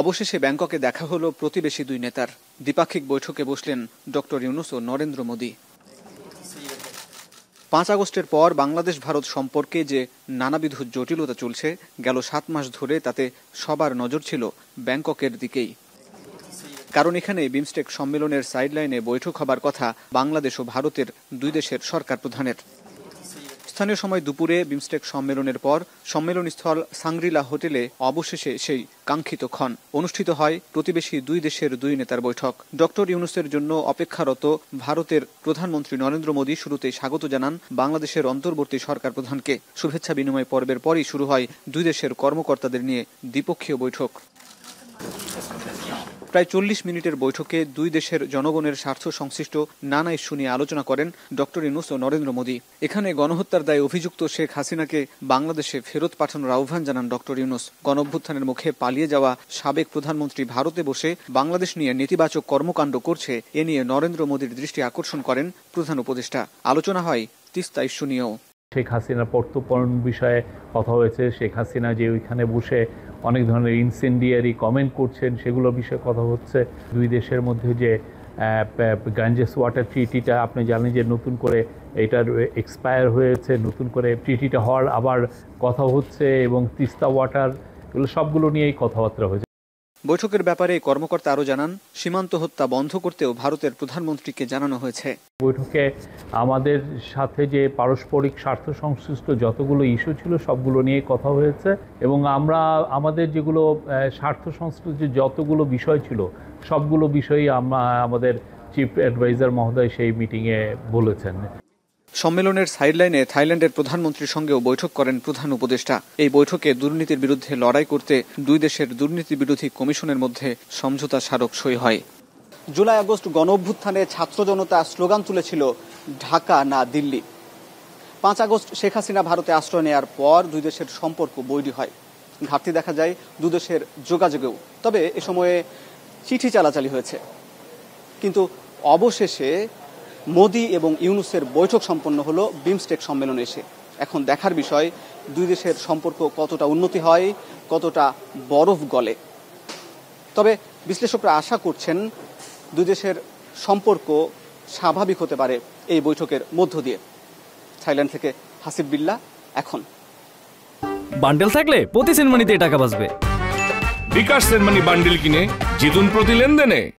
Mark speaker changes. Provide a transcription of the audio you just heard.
Speaker 1: অবশেষে ব্যাংককে দেখা হলো প্রতিবেশী দুই নেতার। দ্বিপাক্ষিক বৈঠকে বসলেন ডক্টর ইউনূস ও নরেন্দ্র মোদি। 5 আগস্টের পর বাংলাদেশ ভারত সম্পর্কে যে নানাবিধ জটিলতা চলছে, গেল 7 মাস ধরে তাতে সবার নজর ছিল ব্যাংককের দিকেই। কারণ এখানে বিমস্টেক সম্মেলনের সাইডলাইনে বৈঠক হবার কথা বাংলাদেশ ও ভারতের দুই দেশের সরকার প্রধানের। স্থানীয় সময় দুপুরে বিমস্টেক সম্মেলনের পর সম্মেলনস্থল সাংগ্রিলা হোটেলে অবশেষে সেই কাঙ্ক্ষিত ক্ষণ অনুষ্ঠিত হয় প্রতিবেশী দুই দেশের দুই নেতার বৈঠক। ডক্টর ইউনূসের জন্য অপেক্ষারত ভারতের প্রধানমন্ত্রী নরেন্দ্র মোদি শুরুতেই স্বাগত জানান বাংলাদেশের অন্তর্বর্তী সরকার প্রধানকে। শুভেচ্ছা বিনিময় পর্বের পরই শুরু হয় দুই দেশের কর্মকর্তাদের নিয়ে দ্বিপক্ষীয় বৈঠক। প্রায় 40 মিনিটের বৈঠকে দুই দেশের জনগণের স্বার্থ সংশ্লিষ্ট নানা ইস্যু নিয়ে আলোচনা করেন ডক্টর ইউনূস ও নরেন্দ্র মোদি। এখানে গণহত্যার দায়ে অভিযুক্ত শেখ হাসিনাকে বাংলাদেশে ফেরত পাঠানোর আহ্বান জানান ডক্টর ইউনূস। গণঅভ্যুত্থানের মুখে পালিয়ে যাওয়া সাবেক প্রধানমন্ত্রী ভারতে বসে বাংলাদেশ নিয়ে নেতিবাচক কর্মকাণ্ড করছে, এ নিয়ে নরেন্দ্র মোদির দৃষ্টি আকর্ষণ করেন প্রধান উপদেষ্টা। আলোচনা হয় তিস্তা ইস্যু নিয়েও।
Speaker 2: শেখ হাসিনার প্রত্যর্পণ বিষয়ে কথা হয়েছে। শেখ হাসিনা যে ওইখানে বসে অনেক ধরনের ইনসেন্ডিয়ারি কমেন্ট করছেন, সেগুলো বিষয়ে কথা হচ্ছে। দুই দেশের মধ্যে যে গাঞ্জেস ওয়াটার ট্রিটিটা, আপনি জানেন যে নতুন করে এটার এক্সপায়ার হয়েছে, নতুন করে ট্রিটিটা হওয়ার আবার কথা হচ্ছে, এবং তিস্তা ওয়াটার, এগুলো সবগুলো নিয়েই কথাবার্তা হয়েছে।
Speaker 1: বৈঠকের ব্যাপারে কর্মকর্তা আরও জানান, সীমান্ত হত্যা বন্ধ করতেও ভারতের প্রধানমন্ত্রীকে জানানো হয়েছে।
Speaker 2: বৈঠকে আমাদের সাথে যে পারস্পরিক স্বার্থ সংশ্লিষ্ট যতগুলো ইস্যু ছিল সবগুলো নিয়ে কথা হয়েছে, এবং আমরা আমাদের যেগুলো স্বার্থ সংশ্লিষ্ট যতগুলো বিষয় ছিল সবগুলো বিষয়ই আমাদের চিফ অ্যাডভাইজার মহোদয় সেই মিটিংয়ে বলেছেন।
Speaker 1: সম্মেলনের সাইডলাইনে থাইল্যান্ডের প্রধানমন্ত্রীর সঙ্গেও বৈঠক করেন প্রধান উপদেষ্টা। এই বৈঠকে দুর্নীতির বিরুদ্ধে লড়াই করতে দুই দেশের দুর্নীতি বিরোধী কমিশনের মধ্যে সমঝোতা স্মারক সই হয়। জুলাই আগস্ট গণঅভ্যুত্থানে ছাত্র জনতা স্লোগান তুলেছিল, ঢাকা না দিল্লি। 5 আগস্ট শেখ হাসিনা ভারতে আশ্রয় নেওয়ার পর দুই দেশের সম্পর্ক বৈরী হয়। ঘাটতি দেখা যায় দু দেশের যোগাযোগেও। তবে এ সময়ে চিঠি চালাচালি হয়েছে। কিন্তু অবশেষে মোদি এবং ইউনূসের বৈঠক সম্পন্ন হলো বিমস্টেক সম্মেলনে এসে। এখন দেখার বিষয় দুই দেশের সম্পর্ক কতটা উন্নতি হয়, কতটা বরফ গলে। তবে বিশ্লেষকরা আশা করছেন দুই দেশের সম্পর্ক স্বাভাবিক হতে পারে এই বৈঠকের মধ্য দিয়ে। থাইল্যান্ড থেকে হাসিব বিল্লাহ, এখন।
Speaker 3: বান্ডেল থাকলে প্রতি সেনমানিতে টাকা বাঁচবে।
Speaker 4: বিকাশ সেনমানি বান্ডেল কিনে জিতুন প্রতি লেনদেনে।